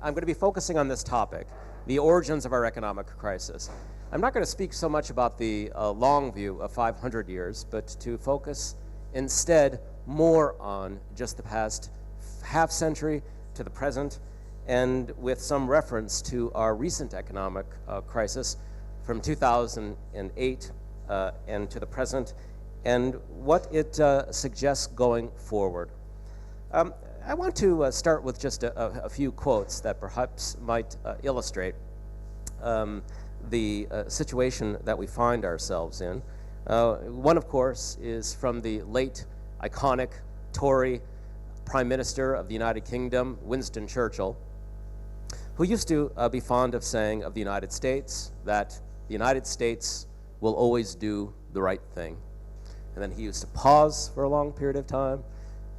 I'm going to be focusing on this topic, the origins of our economic crisis. I'm not going to speak so much about the long view of 500 years, but to focus instead more on just the past half century to the present, and with some reference to our recent economic crisis from 2008 and to the present, and what it suggests going forward. I want to start with just a few quotes that perhaps might illustrate the situation that we find ourselves in. One, of course, is from the late iconic Tory Prime Minister of the United Kingdom, Winston Churchill, who used to be fond of saying of the United States that the United States will always do the right thing. And then he used to pause for a long period of time,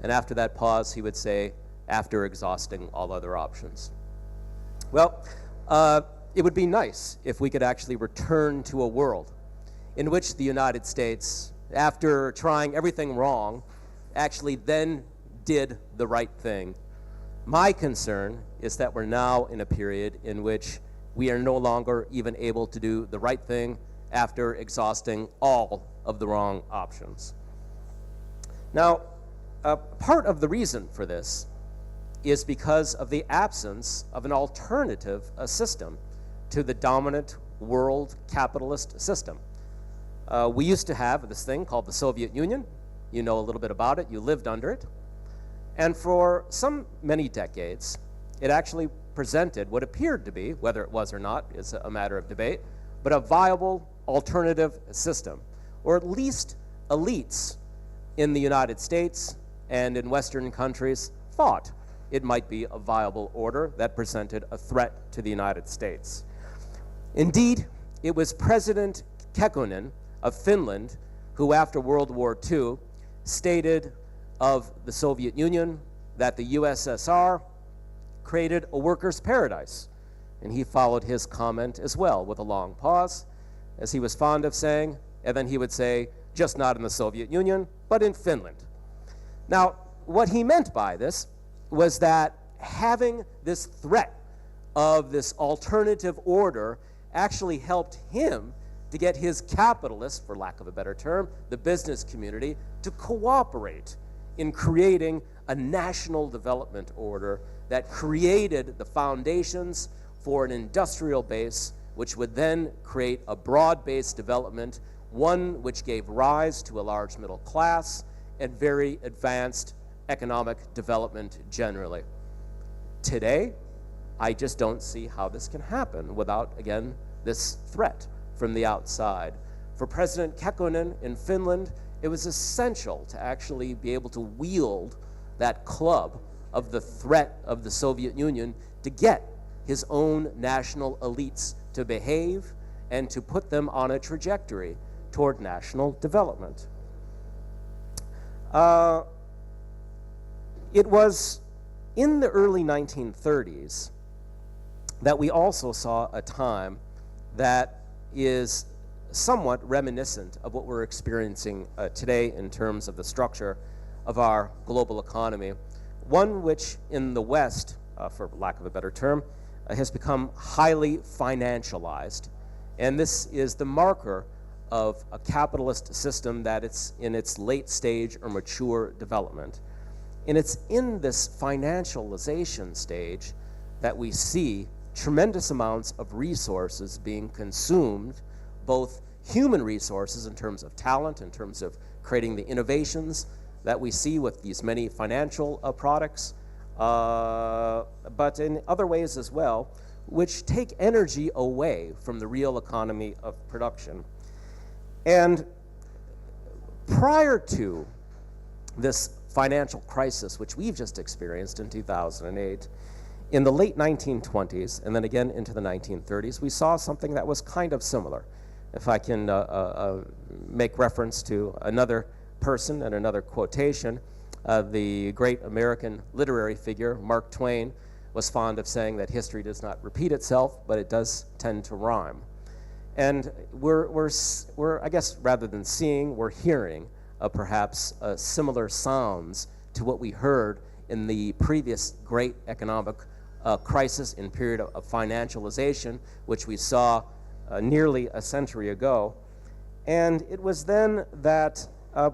and after that pause, he would say, after exhausting all other options. Well, it would be nice if we could actually return to a world in which the United States, after trying everything wrong, actually then did the right thing. My concern is that we're now in a period in which we are no longer even able to do the right thing after exhausting all of the wrong options. Now, part of the reason for this is because of the absence of an alternative system to the dominant world capitalist system. We used to have this thing called the Soviet Union. You know a little bit about it. You lived under it. And for many decades, it actually presented what appeared to be, whether it was or not is a matter of debate, but a viable alternative system, or at least elites in the United States and in Western countries thought it might be a viable order that presented a threat to the United States. Indeed, it was President Kekkonen of Finland who, after World War II, stated of the Soviet Union that the USSR created a workers' paradise. And he followed his comment as well with a long pause, as he was fond of saying, and then he would say, just not in the Soviet Union, but in Finland. Now, what he meant by this was that having this threat of this alternative order actually helped him to get his capitalists, for lack of a better term, the business community, to cooperate in creating a national development order that created the foundations for an industrial base, which would then create a broad-based development, one which gave rise to a large middle class and very advanced economic development generally. Today, I just don't see how this can happen without, again, this threat from the outside. For President Kekkonen in Finland, it was essential to actually be able to wield that club of the threat of the Soviet Union to get his own national elites to behave and to put them on a trajectory toward national development. It was in the early 1930s that we also saw a time that is somewhat reminiscent of what we're experiencing today in terms of the structure of our global economy, one which in the West, for lack of a better term, has become highly financialized. And this is the marker of a capitalist system that it's in its late stage or mature development. And it's in this financialization stage that we see tremendous amounts of resources being consumed, both human resources in terms of talent, in terms of creating the innovations that we see with these many financial products, but in other ways as well, which take energy away from the real economy of production. And prior to this financial crisis, which we've just experienced in 2008, in the late 1920s, and then again into the 1930s, we saw something that was kind of similar. If I can make reference to another person and another quotation, the great American literary figure, Mark Twain, was fond of saying that history does not repeat itself, but it does tend to rhyme. And we're I guess, rather than seeing, we're hearing perhaps similar sounds to what we heard in the previous great economic crisis in period of financialization, which we saw nearly a century ago. And it was then that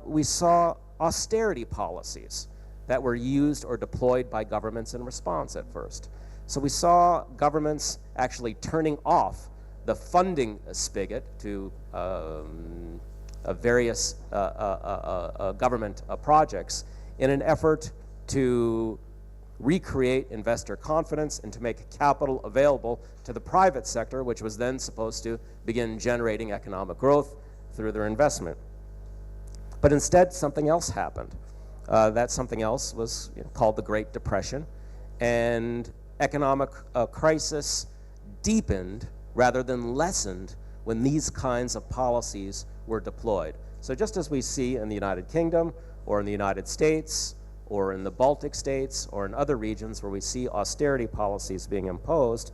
we saw austerity policies that were used or deployed by governments in response at first. So we saw governments actually turning off the funding spigot to various government projects in an effort to recreate investor confidence and to make capital available to the private sector, which was then supposed to begin generating economic growth through their investment. But instead, something else happened. That something else was called the Great Depression, and economic crisis deepened rather than lessened when these kinds of policies were deployed. So just as we see in the United Kingdom or in the United States or in the Baltic states or in other regions where we see austerity policies being imposed,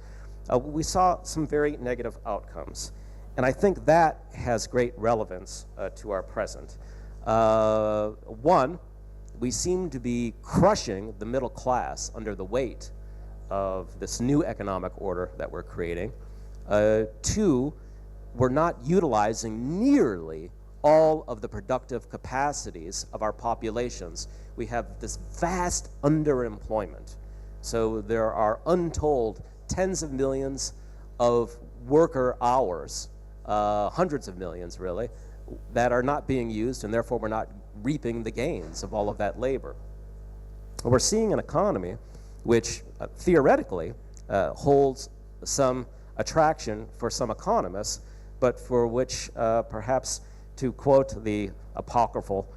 we saw some very negative outcomes. And I think that has great relevance to our present. One, we seem to be crushing the middle class under the weight of this new economic order that we're creating. Two, we're not utilizing nearly all of the productive capacities of our populations. We have this vast underemployment. So there are untold tens of millions of worker hours, hundreds of millions really, that are not being used, and therefore we're not reaping the gains of all of that labor. We're seeing an economy which theoretically holds some attraction for some economists, but for which perhaps, to quote the apocryphal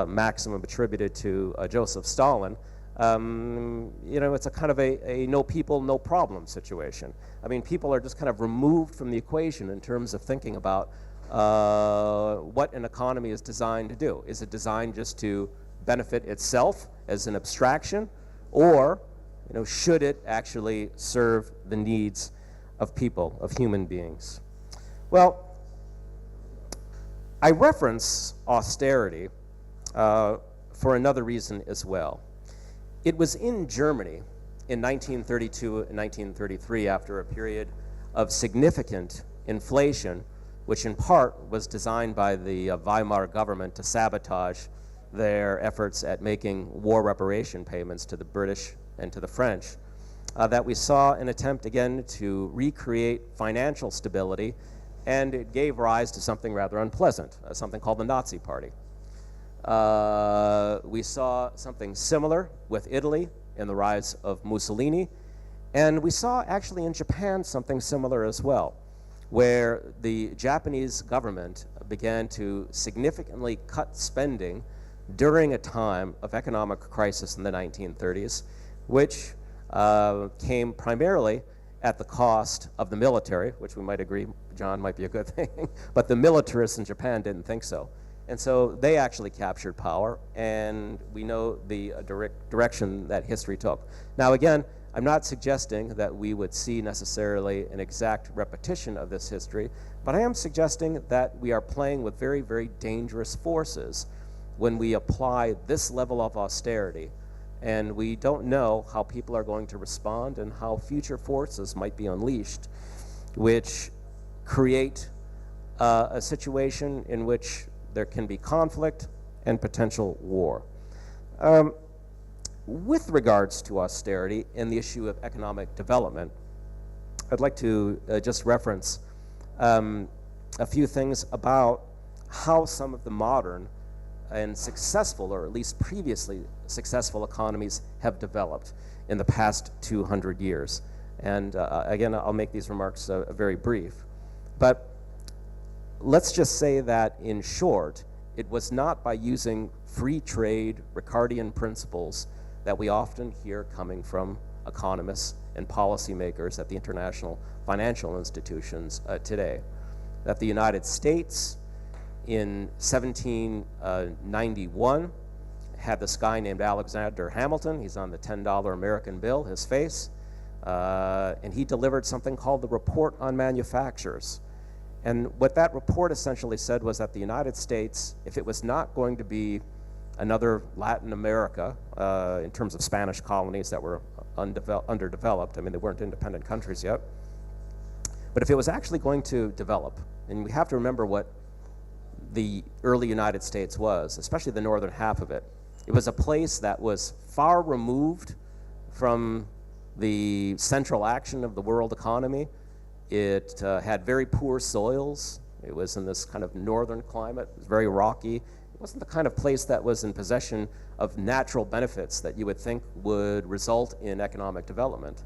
maximum attributed to Joseph Stalin, it's a kind of a no people, no problem situation. I mean, people are just kind of removed from the equation in terms of thinking about what an economy is designed to do. Is it designed just to benefit itself as an abstraction, or should it actually serve the needs of people, of human beings? Well, I reference austerity for another reason as well. It was in Germany in 1932 and 1933, after a period of significant inflation, which in part was designed by the Weimar government to sabotage their efforts at making war reparation payments to the British and to the French, that we saw an attempt again to recreate financial stability, and it gave rise to something rather unpleasant, something called the Nazi Party. We saw something similar with Italy in the rise of Mussolini, and we saw actually in Japan something similar as well, where the Japanese government began to significantly cut spending during a time of economic crisis in the 1930s, which came primarily at the cost of the military, which we might agree, John, might be a good thing, but the militarists in Japan didn't think so. And so they actually captured power, and we know the direction that history took. Now again, I'm not suggesting that we would see necessarily an exact repetition of this history, but I am suggesting that we are playing with very, very dangerous forces when we apply this level of austerity, and we don't know how people are going to respond and how future forces might be unleashed, which create a situation in which there can be conflict and potential war. With regards to austerity and the issue of economic development, I'd like to just reference a few things about how some of the modern and successful, or at least previously successful economies have developed in the past 200 years. And again, I'll make these remarks very brief. But let's just say that, in short, it was not by using free trade Ricardian principles that we often hear coming from economists and policymakers at the international financial institutions today. That the United States in 1791 had this guy named Alexander Hamilton. He's on the $10 American bill, his face, and he delivered something called the Report on Manufactures. And what that report essentially said was that the United States, if it was not going to be another Latin America in terms of Spanish colonies that were underdeveloped. I mean, they weren't independent countries yet. But if it was actually going to develop, and we have to remember what the early United States was, especially the northern half of it, it was a place that was far removed from the central action of the world economy. It had very poor soils. It was in this kind of northern climate. It was very rocky. It wasn't the kind of place that was in possession of natural benefits that you would think would result in economic development.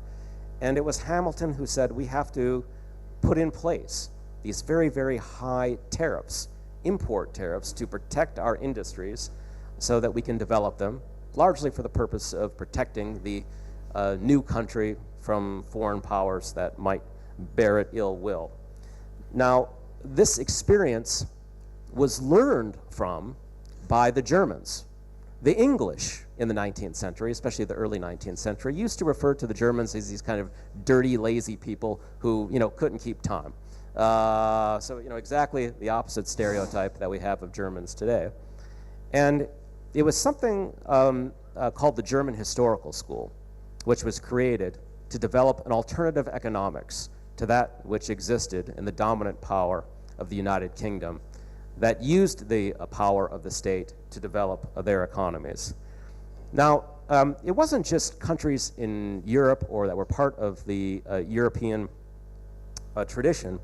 And it was Hamilton who said, we have to put in place these very, very high tariffs, import tariffs, to protect our industries so that we can develop them, largely for the purpose of protecting the new country from foreign powers that might bear it ill will. Now, this experience was learned from by the Germans. The English in the 19th century, especially the early 19th century, used to refer to the Germans as these kind of dirty, lazy people who, couldn't keep time. So, exactly the opposite stereotype that we have of Germans today. And it was something called the German Historical School, which was created to develop an alternative economics to that which existed in the dominant power of the United Kingdom, that used the power of the state to develop their economies. Now, it wasn't just countries in Europe or that were part of the European tradition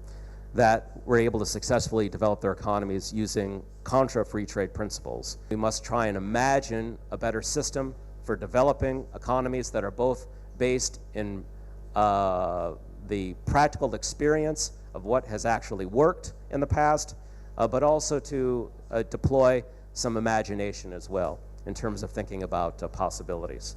that were able to successfully develop their economies using contra-free trade principles. We must try and imagine a better system for developing economies that are both based in the practical experience of what has actually worked in the past, but also to deploy some imagination as well in terms of thinking about possibilities.